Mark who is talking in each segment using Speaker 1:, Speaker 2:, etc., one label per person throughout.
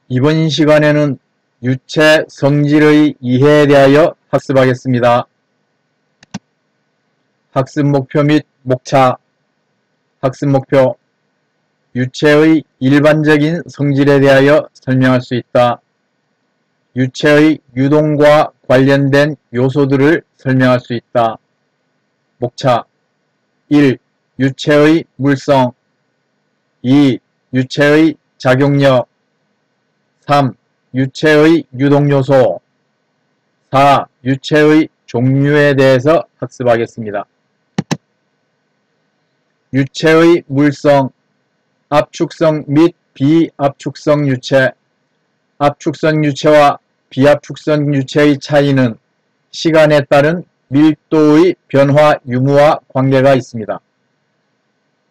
Speaker 1: 이번 시간에는 유체 성질의 이해에 대하여 학습하겠습니다. 학습 목표 및 목차. 학습 목표. 유체의 일반적인 성질에 대하여 설명할 수 있다. 유체의 유동과 관련된 요소들을 설명할 수 있다. 목차. 1. 유체의 물성. 2. 유체의 작용력. 3. 유체의 유동요소. 4. 유체의 종류에 대해서 학습하겠습니다. 유체의 물성. 압축성 및 비압축성 유체. 압축성 유체와 비압축성 유체의 차이는 시간에 따른 밀도의 변화 유무와 관계가 있습니다.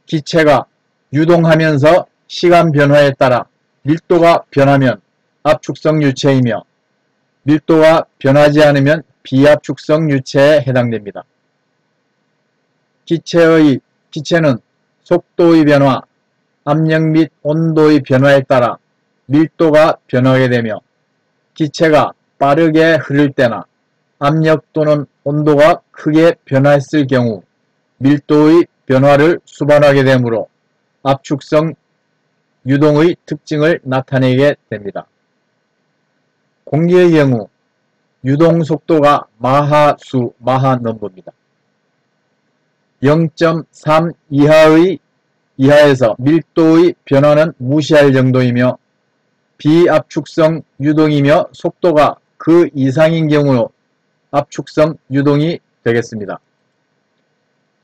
Speaker 1: 기체가 유동하면서 시간 변화에 따라 밀도가 변하면 압축성 유체이며 밀도가 변하지 않으면 비압축성 유체에 해당됩니다. 기체는 속도의 변화, 압력 및 온도의 변화에 따라 밀도가 변하게 되며 기체가 빠르게 흐를 때나 압력 또는 온도가 크게 변화했을 경우 밀도의 변화를 수반하게 되므로 압축성 유동의 특징을 나타내게 됩니다. 공기의 경우 유동 속도가 마하수, 마하넘버입니다. 0.3 이하에서 밀도의 변화는 무시할 정도이며 비압축성 유동이며 속도가 그 이상인 경우 압축성 유동이 되겠습니다.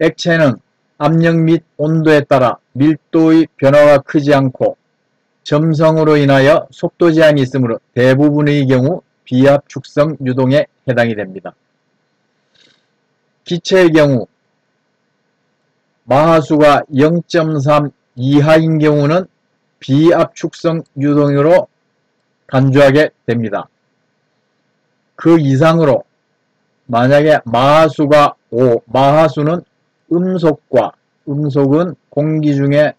Speaker 1: 액체는 압력 및 온도에 따라 밀도의 변화가 크지 않고 점성으로 인하여 속도 제한이 있으므로 대부분의 경우 비압축성 유동에 해당이 됩니다. 기체의 경우 마하수가 0.3 이하인 경우는 비압축성 유동으로 간주하게 됩니다. 그 이상으로 만약에 마하수가 5, 마하수는 음속은 공기 중에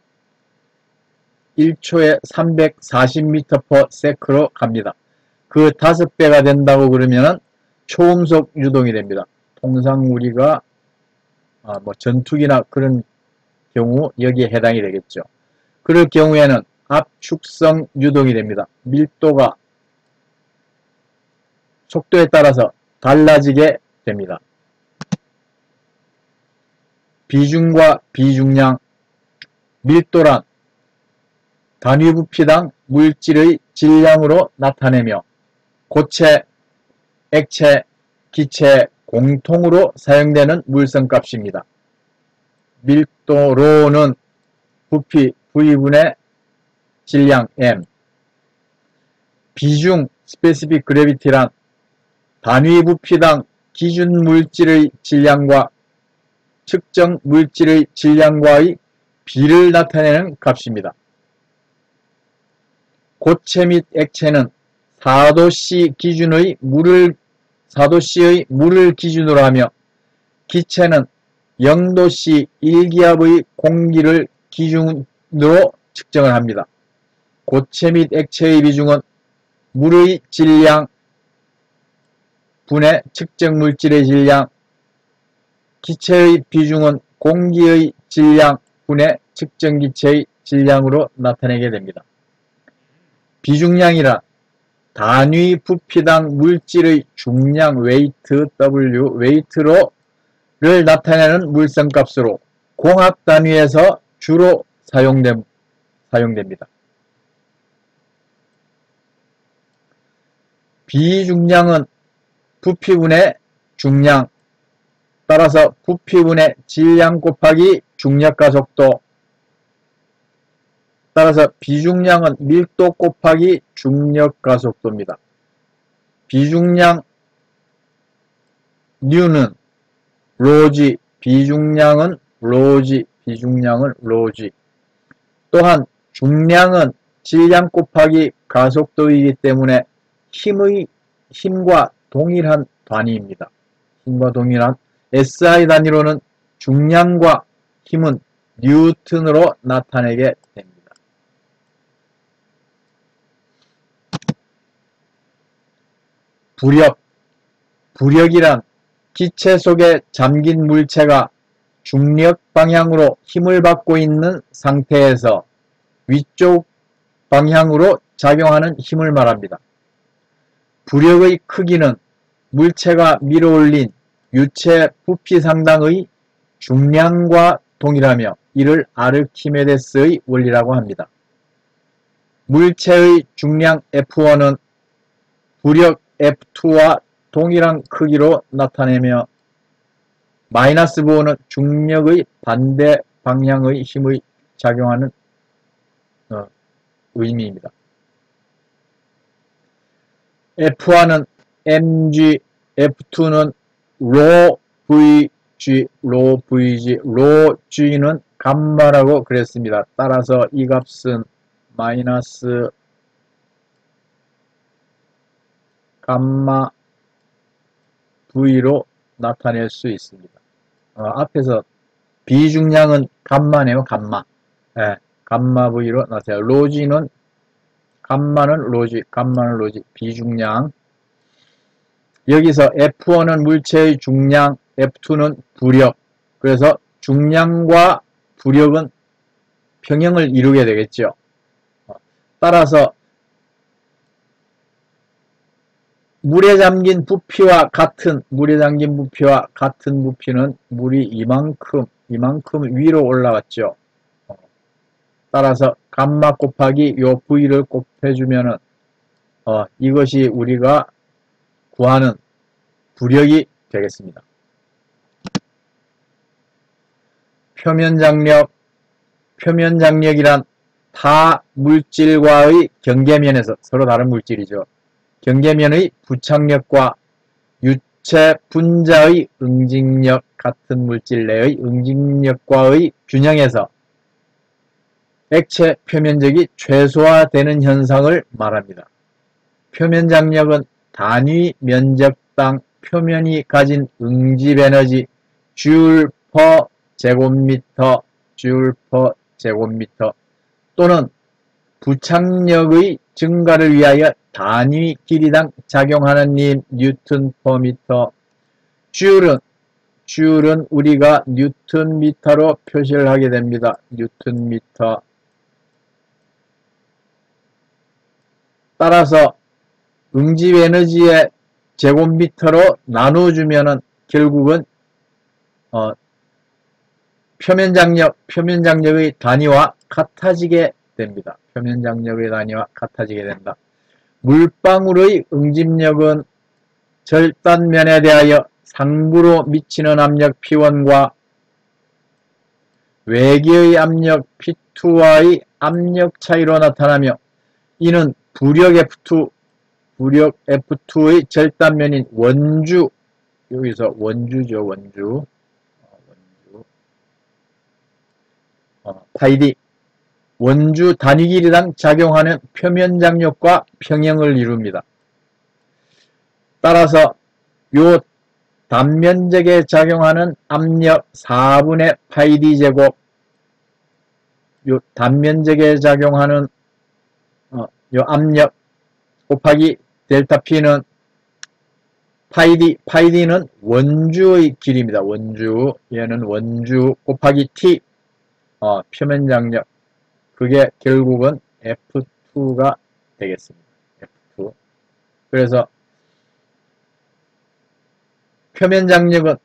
Speaker 1: 1초에 340m/s로 갑니다. 그 5배가 된다고 그러면 초음속 유동이 됩니다. 통상 우리가 전투기나 그런 경우 여기에 해당이 되겠죠. 그럴 경우에는 압축성 유동이 됩니다. 밀도가 속도에 따라서 달라지게 됩니다. 비중과 비중량. 밀도란 단위 부피당 물질의 질량으로 나타내며 고체, 액체, 기체 공통으로 사용되는 물성값입니다. 밀도 로는 부피 V분의 질량 M. 비중 Specific Gravity란 단위 부피당 기준 물질의 질량과 측정 물질의 질량과의 비를 나타내는 값입니다. 고체 및 액체는 4도씨 의 물을 기준으로 하며 기체는 0도씨 1기압의 공기를 기준으로 측정을 합니다. 고체 및 액체의 비중은 물의 질량 분의 측정 물질의 질량, 기체의 비중은 공기의 질량 분의 측정 기체의 질량으로 나타내게 됩니다. 비중량이란 단위 부피당 물질의 중량 웨이트 웨이트를 나타내는 물성값으로 공학 단위에서 주로 사용됩니다. 비중량은 부피분의 중량, 따라서 부피분의 질량 곱하기 중력과 속도, 따라서 비중량은 밀도 곱하기 중력과 속도입니다. 비중량 N는 로지, 비중량은 로지. 또한 중량은 질량 곱하기 가속도이기 때문에 힘과 동일한 단위입니다. 힘과 동일한 SI 단위로는 중량과 힘은 뉴턴으로 나타내게 됩니다. 부력이란 기체 속에 잠긴 물체가 중력 방향으로 힘을 받고 있는 상태에서 위쪽 방향으로 작용하는 힘을 말합니다. 부력의 크기는 물체가 밀어올린 유체 부피 상당의 중량과 동일하며 이를 아르키메데스의 원리라고 합니다. 물체의 중량 F1은 부력 F2와 동일한 크기로 나타내며 마이너스 부호는 중력의 반대 방향의 힘의 작용하는 의미입니다. F1은 mg, F2는 rho vg, rho g는 감마라고 그랬습니다. 따라서 이 값은 마이너스 감마 v로 나타낼 수 있습니다. 앞에서 비중량은 감마네요. 감마. 네, 감마 v로 나타내요. 로지는 감마는 로지, 비중량. 여기서 F1은 물체의 중량, F2는 부력. 그래서 중량과 부력은 평형을 이루게 되겠죠. 따라서 물에 잠긴 부피와 같은 부피는 물이 이만큼 위로 올라갔죠. 따라서 감마 곱하기 요 V를 곱해주면은 이것이 우리가 구하는 부력이 되겠습니다. 표면장력이란 타 물질과의 경계면에서 서로 다른 물질이죠. 경계면의 부착력과 유체 분자의 응직력 같은 물질 내의 응직력과의 균형에서 액체 표면적이 최소화되는 현상을 말합니다. 표면장력은 단위 면적당 표면이 가진 응집 에너지 Joule per 제곱미터 또는 부착력의 증가를 위하여 단위 길이당 작용하는 힘 뉴턴 퍼 미터. Joule은 우리가 뉴턴 미터로 표시를 하게 됩니다. 뉴턴 미터. 따라서 응집 에너지의 제곱미터로 나눠주면은 결국은 표면장력의 단위와 같아지게 됩니다. 표면장력의 단위와 같아지게 된다. 물방울의 응집력은 절단면에 대하여 상부로 미치는 압력 P1과 외기의 압력 P2와의 압력 차이로 나타나며 이는 부력 F2의 절단면인 원주, 여기서 원주죠, 원주. 파이디. 원주 단위 길이당 작용하는 표면장력과 평형을 이룹니다. 따라서 요 단면적에 작용하는 압력 4분의 파이디 제곱, 요 단면적에 작용하는 요 압력 곱하기 델타 P는 파이디는 원주의 길이입니다. 원주, 얘는 원주 곱하기 T, 표면장력. 그게 결국은 F2가 되겠습니다. F2. 그래서 표면장력은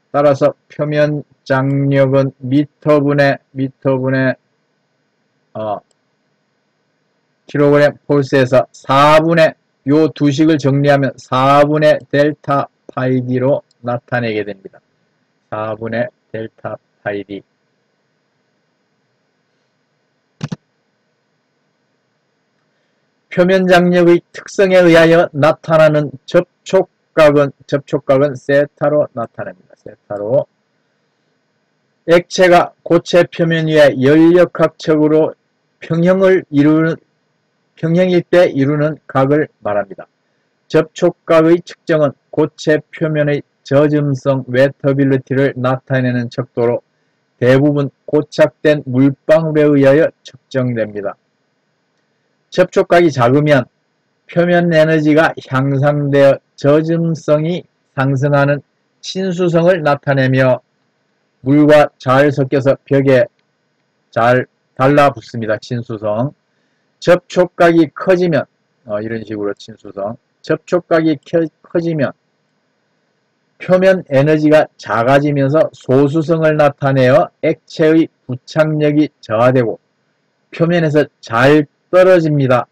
Speaker 1: 따라서 표면장력은 미터분의 킬로그램 폴스에서 4분의 요 두 식을 정리하면 4분의 델타 파이디로 나타내게 됩니다. 4분의 델타 파이디. 표면장력의 특성에 의하여 나타나는 접촉각은 세타로 나타납니다. 세타로. 액체가 고체 표면 위에 열역학적으로 평형일 때 이루는 각을 말합니다. 접촉각의 측정은 고체 표면의 젖음성 웨터빌리티를 나타내는 척도로 대부분 고착된 물방울에 의하여 측정됩니다. 접촉각이 작으면 표면 에너지가 향상되어 젖음성이 상승하는 친수성을 나타내며 물과 잘 섞여서 벽에 잘 달라붙습니다. 친수성. 접촉각이 커지면 이런 식으로 친수성. 접촉각이 커지면 표면 에너지가 작아지면서 소수성을 나타내어 액체의 부착력이 저하되고 표면에서 잘 떨어집니다.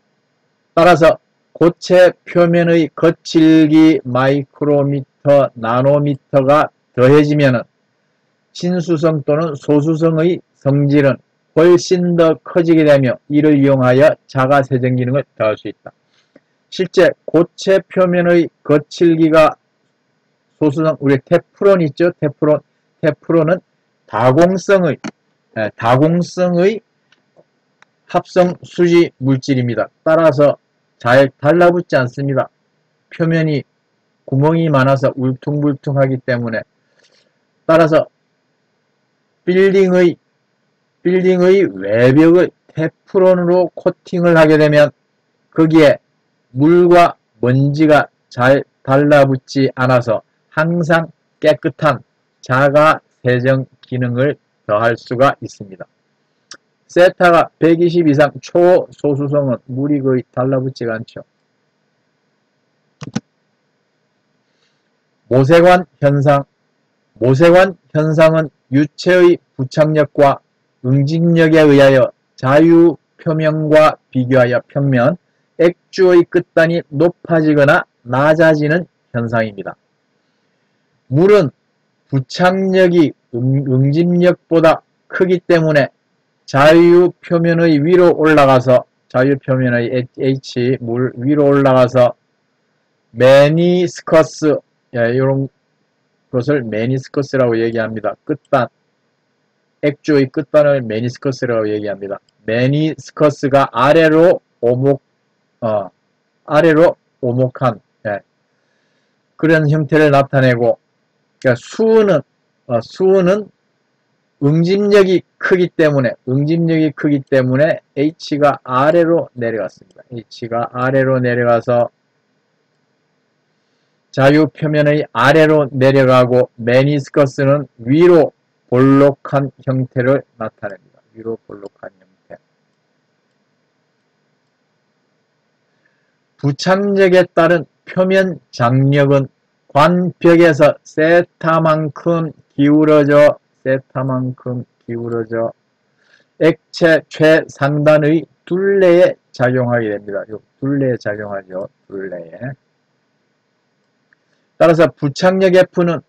Speaker 1: 따라서 고체 표면의 거칠기 마이크로미터, 나노미터가 더해지면 친수성 또는 소수성의 성질은 훨씬 더 커지게 되며 이를 이용하여 자가 세정 기능을 더할 수 있다. 실제 고체 표면의 거칠기가 소수성, 우리 테프론 있죠? 테프론은 다공성의 합성 수지 물질입니다. 따라서 잘 달라붙지 않습니다. 표면이 구멍이 많아서 울퉁불퉁하기 때문에. 따라서 빌딩의 외벽을 테프론으로 코팅을 하게 되면 거기에 물과 먼지가 잘 달라붙지 않아서 항상 깨끗한 자가 세정 기능을 더할 수가 있습니다. 세타가 120 이상 초소수성은 물이 거의 달라붙지가 않죠. 모세관 현상은 유체의 부착력과 응집력에 의하여 자유표면과 비교하여 평면, 액주의 끝단이 높아지거나 낮아지는 현상입니다. 물은 부착력이 응집력보다 크기 때문에 자유표면의 위로 올라가서 자유표면의 H 물 위로 올라가서 메니스커스 이런 것을 메니스커스라고 얘기합니다. 끝단 액주의 끝단을 메니스커스라고 얘기합니다. 메니스커스가 아래로 오목한 그런 형태를 나타내고 그러니까 수은은 응집력이 크기 때문에 H가 아래로 내려갔습니다. H가 아래로 내려가서 자유표면의 아래로 내려가고 메니스커스는 위로 볼록한 형태를 나타냅니다. 위로 볼록한 형태. 부착력에 따른 표면 장력은 관벽에서 세타만큼 기울어져 액체 최상단의 둘레에 작용하게 됩니다. 둘레에 작용하죠. 둘레에. 따라서 부착력 F는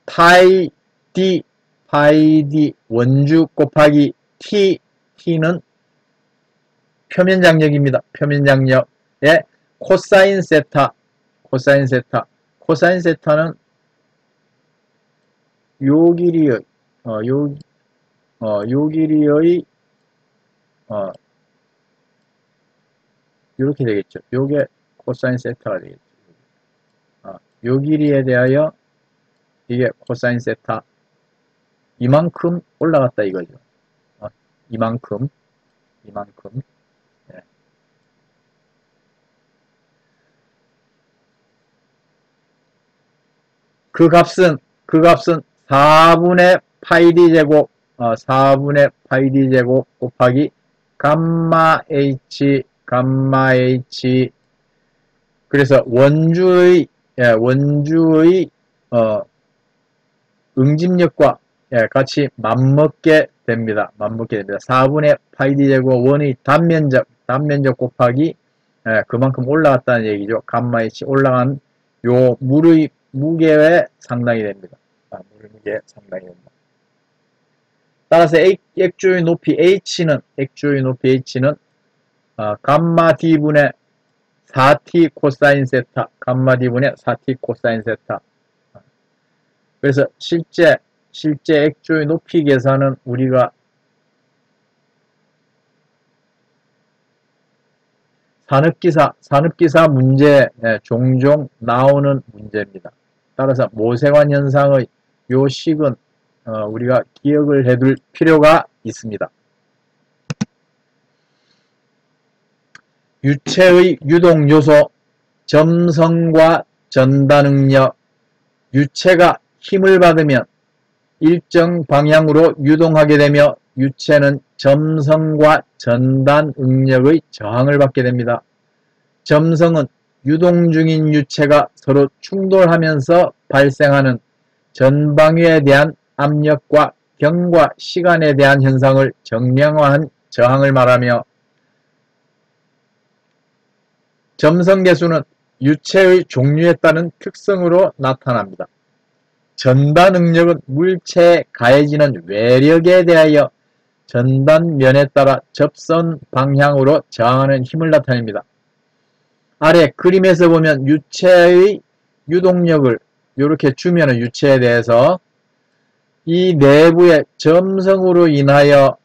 Speaker 1: 파이 D 원주 곱하기 T는 표면 장력입니다. 표면 장력의 코사인 세타. 코사인 세타는 요 길이의 이렇게 되겠죠. 요게 코사인 세타가 되겠죠. 요 길이에 대하여 이게 코사인 세타 이만큼 올라갔다 이거죠. 이만큼. 네. 그 값은 4분의 파이 d 제곱 4분의 파이 d 제곱 곱하기 감마 h 그래서 원주의 응집력과 같이 맞먹게 됩니다. 4분의 파이 d 제곱 원의 단면적 곱하기 그만큼 올라갔다는 얘기죠. 감마 h 올라간 요 물의 무게에 상당히 됩니다. 물의 무게에 상당히 됩니다. 따라서 액조의 높이 H는 감마 D분의 4T 코사인 세타 감마 D분의 4T 코사인 세타. 그래서 실제 액조의 높이 계산은 우리가 산업기사 문제에 종종 나오는 문제입니다. 따라서 모세관 현상의 요 식은 우리가 기억을 해둘 필요가 있습니다. 유체의 유동요소, 점성과 전다능력. 유체가 힘을 받으면 일정 방향으로 유동하게 되며 유체는 점성과 전단 응력의 저항을 받게 됩니다. 점성은 유동 중인 유체가 서로 충돌하면서 발생하는 전방위에 대한 압력과 경과 시간에 대한 현상을 정량화한 저항을 말하며, 점성계수는 유체의 종류에 따른 특성으로 나타납니다. 전단 응력은 물체에 가해지는 외력에 대하여 전단면에 따라 접선 방향으로 저항하는 힘을 나타냅니다. 아래 그림에서 보면 유체의 유동력을 이렇게 주면은 유체에 대해서 이 내부의 점성으로 인하여,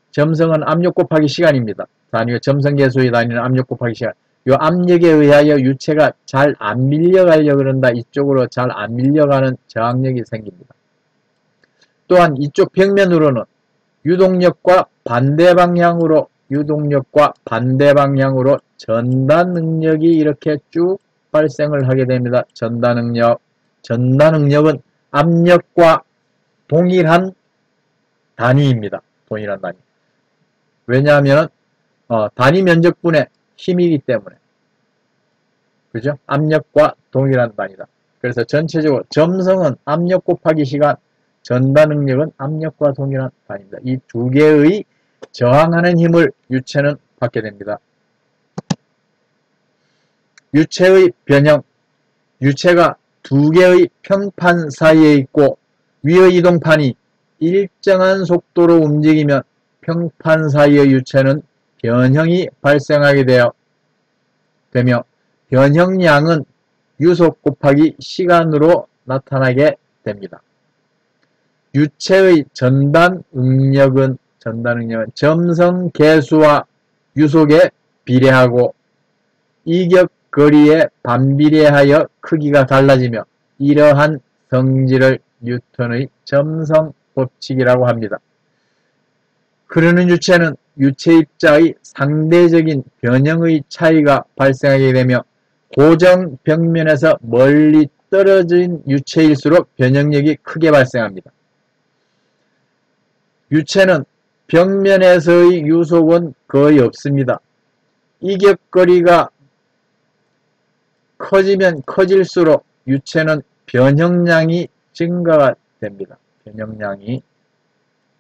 Speaker 1: 점성은 압력 곱하기 시간입니다. 단위가 점성계수의 단위는 압력 곱하기 시간. 이 압력에 의하여 유체가 잘 안 밀려가려고 그런다. 이쪽으로 잘 안 밀려가는 저항력이 생깁니다. 또한 이쪽 벽면으로는 유동력과 반대 방향으로 전단 능력이 이렇게 쭉 발생을 하게 됩니다. 전단 능력은 압력과 동일한 단위입니다. 동일한 단위. 왜냐하면 단위 면적분의 힘이기 때문에. 그죠? 압력과 동일한 단위다. 그래서 전체적으로 점성은 압력 곱하기 시간, 전단 능력은 압력과 동일한 단위입니다. 이 두 개의 저항하는 힘을 유체는 받게 됩니다. 유체의 변형. 유체가 두 개의 평판 사이에 있고 위의 이동판이 일정한 속도로 움직이면 평판 사이의 유체는 변형이 발생하게 되며 변형량은 유속 곱하기 시간으로 나타나게 됩니다. 유체의 전단 응력은 점성 계수와 유속에 비례하고 이격거리에 반비례하여 크기가 달라지며 이러한 성질을 뉴턴의 점성 법칙이라고 합니다. 흐르는 유체는 유체 입자의 상대적인 변형의 차이가 발생하게 되며 고정 벽면에서 멀리 떨어진 유체일수록 변형력이 크게 발생합니다. 유체는 벽면에서의 유속은 거의 없습니다. 이격거리가 커지면 커질수록 유체는 변형량이 증가가 됩니다.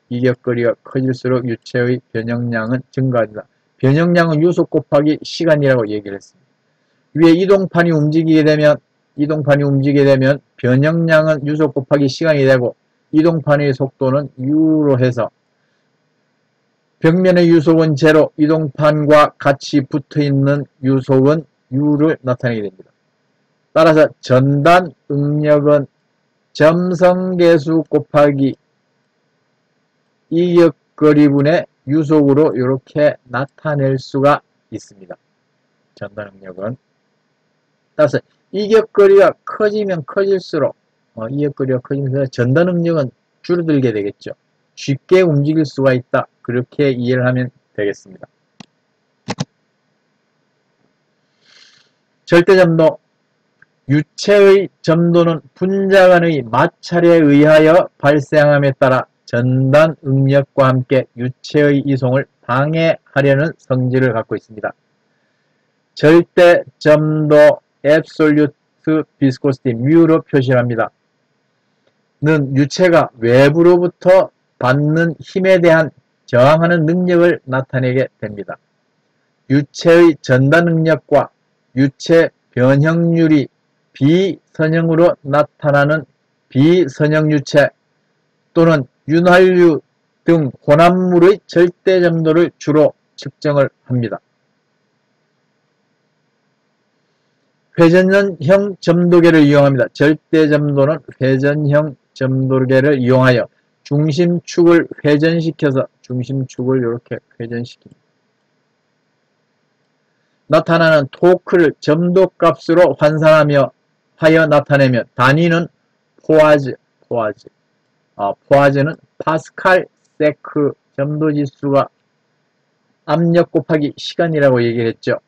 Speaker 1: 이격거리가 커질수록 유체의 변형량은 증가합니다. 변형량은 유속 곱하기 시간이라고 얘기를 했습니다. 위에 이동판이 움직이게 되면 변형량은 유속 곱하기 시간이 되고 이동판의 속도는 u로 해서 벽면의 유속은 제로, 이동판과 같이 붙어있는 유속은 u를 나타내게 됩니다. 따라서 전단 응력은 점성계수 곱하기 이격거리분의 유속으로 이렇게 나타낼 수가 있습니다. 전단 응력은. 따라서 이격거리가 커지면 커질수록 전단 응력은 줄어들게 되겠죠. 쉽게 움직일 수가 있다. 그렇게 이해를 하면 되겠습니다. 절대점도. 유체의 점도는 분자 간의 마찰에 의하여 발생함에 따라 전단 응력과 함께 유체의 이송을 방해하려는 성질을 갖고 있습니다. 절대점도 absolute viscosity μ로 표시합니다. 는 유체가 외부로부터 받는 힘에 대한 저항하는 능력을 나타내게 됩니다. 유체의 전단 능력과 유체 변형률이 비선형으로 나타나는 비선형 유체 또는 윤활유 등 혼합물의 절대점도를 주로 측정을 합니다. 회전형 점도계를 이용합니다. 절대점도는 회전형 점도계를 이용하여 중심축을 회전시켜서 이렇게 회전시킵니다. 나타나는 토크를 점도값으로 환산하며 하여 나타내며 단위는 포아즈는 파스칼 세크 점도지수가 압력 곱하기 시간이라고 얘기를 했죠.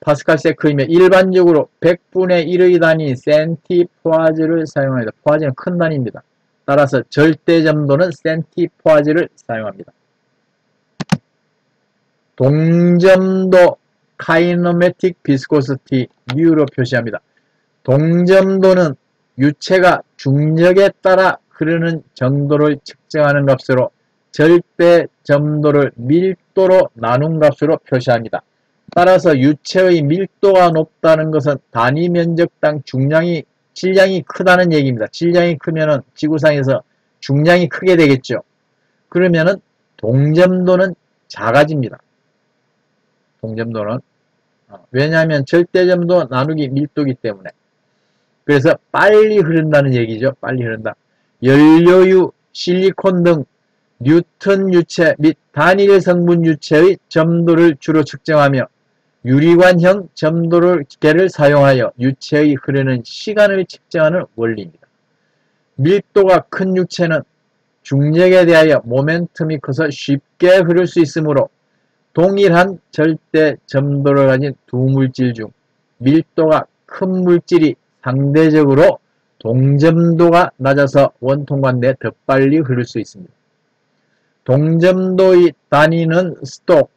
Speaker 1: 파스칼 세크이면 일반적으로 100분의 1의 단위 센티포아즈를 사용합니다. 포아즈는 큰 단위입니다. 따라서 절대점도는 센티포아즈를 사용합니다. 동점도 카이노메틱 비스코시티 U로 표시합니다. 동점도는 유체가 중력에 따라 흐르는 정도를 측정하는 값으로 절대점도를 밀도로 나눈 값으로 표시합니다. 따라서 유체의 밀도가 높다는 것은 단위 면적당 질량이 크다는 얘기입니다. 질량이 크면은 지구상에서 중량이 크게 되겠죠. 그러면은 동점도는 작아집니다. 동점도는 왜냐하면 절대점도 나누기 밀도이기 때문에. 그래서 빨리 흐른다는 얘기죠. 빨리 흐른다. 연료유, 실리콘 등 뉴턴 유체 및 단일 성분 유체의 점도를 주로 측정하며 유리관형 점도계를 사용하여 유체의 흐르는 시간을 측정하는 원리입니다. 밀도가 큰 유체는 중력에 대하여 모멘텀이 커서 쉽게 흐를 수 있으므로 동일한 절대 점도를 가진 두 물질 중 밀도가 큰 물질이 상대적으로 동점도가 낮아서 원통관내에 더 빨리 흐를 수 있습니다. 동점도의 단위는 스톡,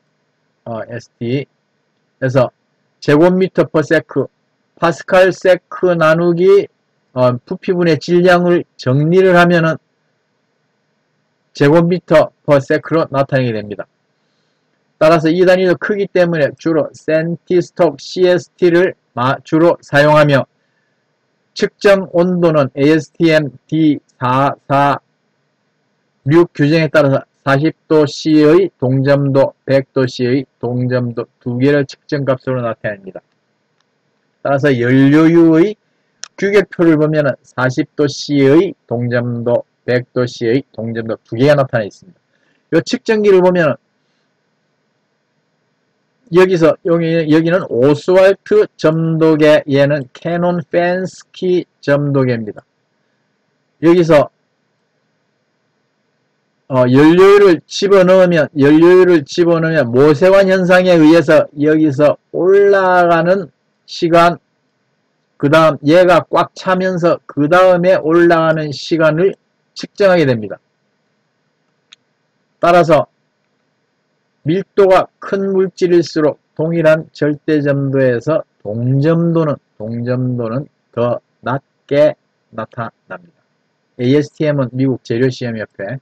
Speaker 1: ST에서 제곱미터 퍼 세크, 파스칼 세크 나누기 부피분의 질량을 정리를 하면은 제곱미터 퍼 세크로 나타내게 됩니다. 따라서 이 단위도 크기 때문에 주로 센티스톡 CST를 주로 사용하며 측정 온도는 ASTM D446 규정에 따라서 40도C의 동점도, 100도C의 동점도 두 개를 측정값으로 나타냅니다. 따라서 연료유의 규격표를 보면 40도C의 동점도, 100도C의 동점도 두 개가 나타나 있습니다. 이 측정기를 보면 여기는 오스왈트 점도계, 얘는 캐논 펜스키 점도계입니다. 여기서 연료유를 집어넣으면 모세관 현상에 의해서 여기서 올라가는 시간, 그 다음 얘가 꽉 차면서 그 다음에 올라가는 시간을 측정하게 됩니다. 따라서 밀도가 큰 물질일수록 동일한 절대점도에서 동점도는 더 낮게 나타납니다. ASTM은 미국 재료시험협회.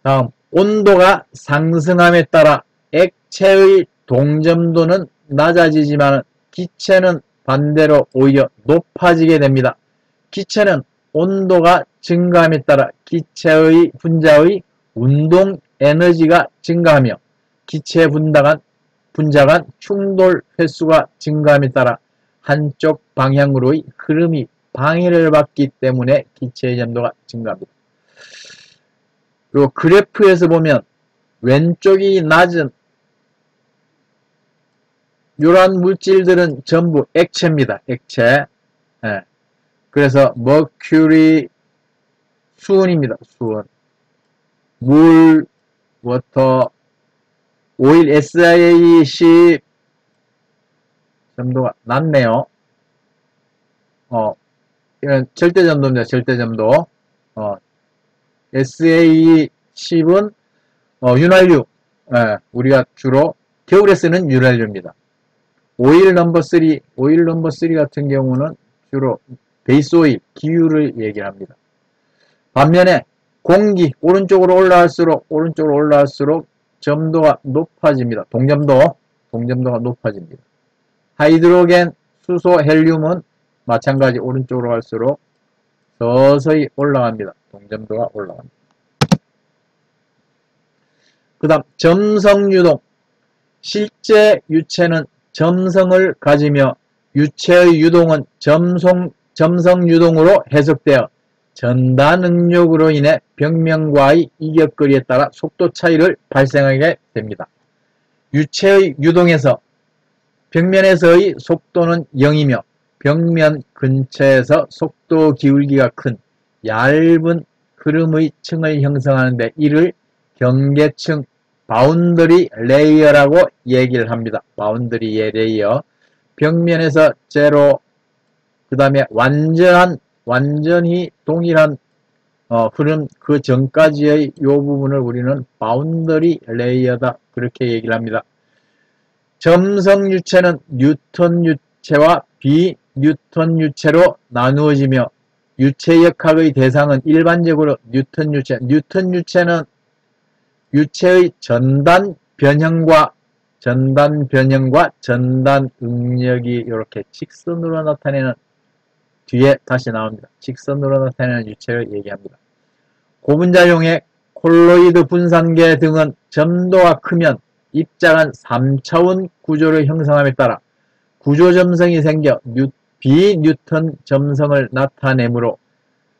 Speaker 1: 다음, 온도가 상승함에 따라 액체의 동점도는 낮아지지만 기체는 반대로 오히려 높아지게 됩니다. 기체는 온도가 증가함에 따라 기체의 분자의 운동 에너지가 증가하며 기체 분자 간 충돌 횟수가 증가함에 따라 한쪽 방향으로의 흐름이 방해를 받기 때문에 기체의 점도가 증가합니다. 그리고 그래프에서 보면 왼쪽이 낮은 이러한 물질들은 전부 액체입니다. 액체. 예. 그래서 머큐리 수은입니다. 수은. 물, 워터, 오일 SiA10 점도가 낮네요. 이건 절대점도입니다. 절대점도. SaE10은 윤활유. 예, 우리가 주로 겨울에 쓰는 윤활유입니다. 오일 넘버 3 같은 경우는 주로 베이스 오일, 기유를 얘기합니다. 반면에 공기, 오른쪽으로 올라갈수록 점도가 높아집니다. 동점도가 높아집니다. 하이드로겐, 수소, 헬륨은 마찬가지 오른쪽으로 갈수록 서서히 올라갑니다. 동점도가 올라갑니다. 그 다음 점성유동. 실제 유체는 점성을 가지며 유체의 유동은 점성유동으로 해석되어 전다능력으로 인해 벽면과의 이격거리에 따라 속도 차이를 발생하게 됩니다. 유체의 유동에서 벽면에서의 속도는 0이며 벽면 근처에서 속도 기울기가 큰 얇은 흐름의 층을 형성하는데 이를 경계층 바운더리 레이어라고 얘기를 합니다. 바운더리 레이어. 벽면에서 제로, 그 다음에 완전히 동일한 흐름 그 전까지의 이 부분을 우리는 바운더리 레이어다. 그렇게 얘기를 합니다. 점성 유체는 뉴턴 유체와 비뉴턴 유체로 나누어지며 유체역학의 대상은 일반적으로 뉴턴 유체. 뉴턴 유체는 유체의 전단 변형과 전단 응력이 이렇게 직선으로 나타내는, 뒤에 다시 나옵니다. 직선으로 나타내는 유체를 얘기합니다. 고분자용의 콜로이드 분산계 등은 점도가 크면 입작한 3차원 구조를 형성함에 따라 구조점성이 생겨 비뉴턴 점성을 나타내므로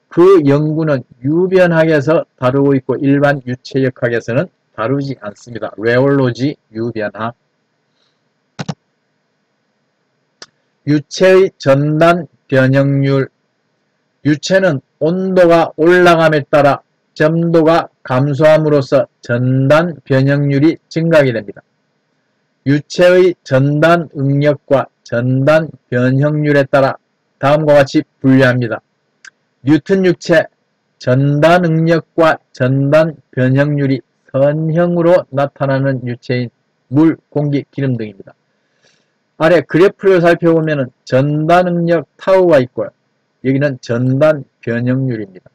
Speaker 1: 그 연구는 유변학에서 다루고 있고 일반 유체역학에서는 다루지 않습니다. 레올로지 유변학. 유체의 전단 변형률. 유체는 온도가 올라감에 따라 점도가 감소함으로써 전단 변형률이 증가하게 됩니다. 유체의 전단 응력과 전단 변형률에 따라 다음과 같이 분류합니다. 뉴턴 유체, 전단 응력과 전단 변형률이 선형으로 나타나는 유체인 물, 공기, 기름 등입니다. 아래 그래프를 살펴보면 전단 응력 타우가 있고요. 여기는 전단 변형률입니다.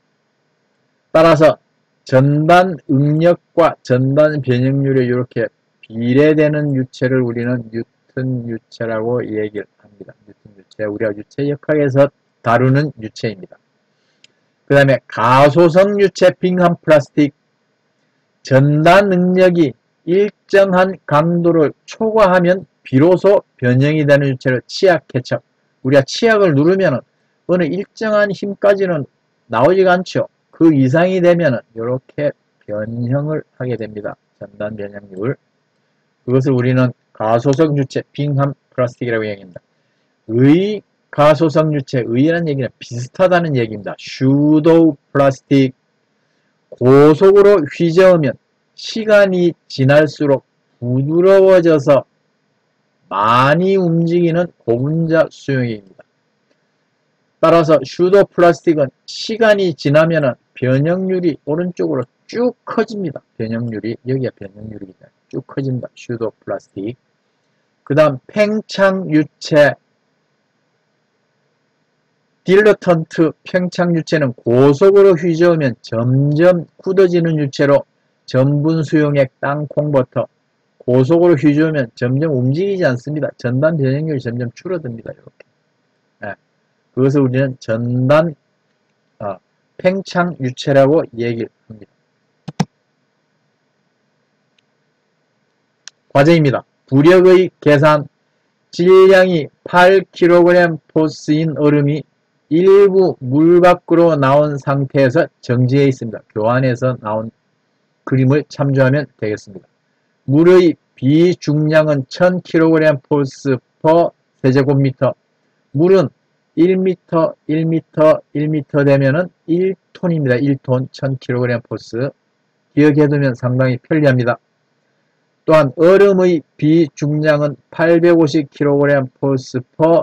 Speaker 1: 따라서 전단 응력과 전단 변형률에 이렇게 비례되는 유체를 우리는 뉴턴 유체라고 얘기를 합니다. 뉴턴 유체, 우리가 유체역학에서 다루는 유체입니다. 그 다음에 가소성 유체 빙한 플라스틱. 전단 능력이 일정한 강도를 초과하면 비로소 변형이 되는 유체를 치약 개척. 우리가 치약을 누르면 어느 일정한 힘까지는 나오지가 않죠. 그 이상이 되면 이렇게 변형을 하게 됩니다. 전단 변형률. 그것을 우리는 가소성 유체 빙한 플라스틱이라고 얘기합니다. 의 가소성 유체, 의라는 얘기는 비슷하다는 얘기입니다. 슈도우 플라스틱. 고속으로 휘저으면 시간이 지날수록 부드러워져서 많이 움직이는 고분자 수용액입니다. 따라서 슈도 플라스틱은 시간이 지나면 변형률이 오른쪽으로 쭉 커집니다. 변형률이, 여기가 변형률이다. 쭉 커진다. 슈도 플라스틱. 그 다음 팽창 유체. 딜러턴트 팽창 유체는 고속으로 휘저으면 점점 굳어지는 유체로 전분 수용액 땅콩버터. 고속으로 휘저으면 점점 움직이지 않습니다. 전단 변형률이 점점 줄어듭니다. 이렇게. 네. 그것을 우리는 전단 팽창 유체라고 얘기를 합니다. 과제입니다. 부력의 계산. 질량이 8kg 포스인 얼음이 일부 물 밖으로 나온 상태에서 정지해 있습니다. 교환해서 나온 그림을 참조하면 되겠습니다. 물의 비중량은 1000kg 포스 per 세제곱미터. 물은 1m, 1m, 1m 되면은 1톤입니다. 1톤 1000kg 포스. 기억해두면 상당히 편리합니다. 또한 얼음의 비중량은 850kg 포스 per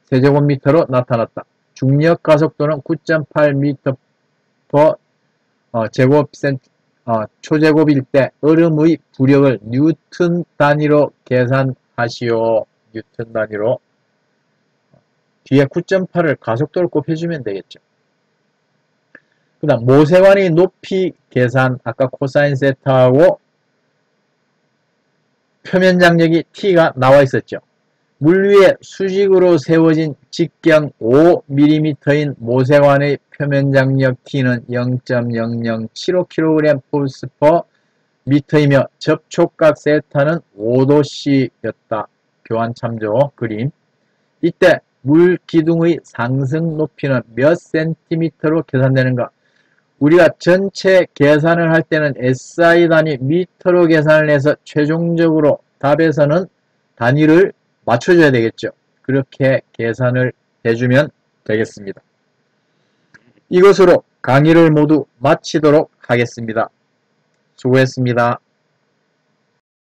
Speaker 1: 세제곱미터로 나타났다. 중력 가속도는 9.8m per 초제곱일 때 얼음의 부력을 뉴턴 단위로 계산하시오. 뉴턴 단위로. 뒤에 9.8을 가속도를 곱해주면 되겠죠. 그 다음 모세관의 높이 계산. 아까 코사인 세타하고 표면 장력이 T가 나와 있었죠. 물 위에 수직으로 세워진 직경 5mm인 모세관의 표면 장력 T는 0.0075kg 폴스 퍼 미터이며 접촉각 세타는 5도씨였다. 교환 참조 그림. 이때 물 기둥의 상승 높이는 몇 센티미터로 계산되는가? 우리가 전체 계산을 할 때는 SI 단위 미터로 계산을 해서 최종적으로 답에서는 단위를 맞춰줘야 되겠죠. 그렇게 계산을 해주면 되겠습니다. 이것으로 강의를 모두 마치도록 하겠습니다. 수고했습니다.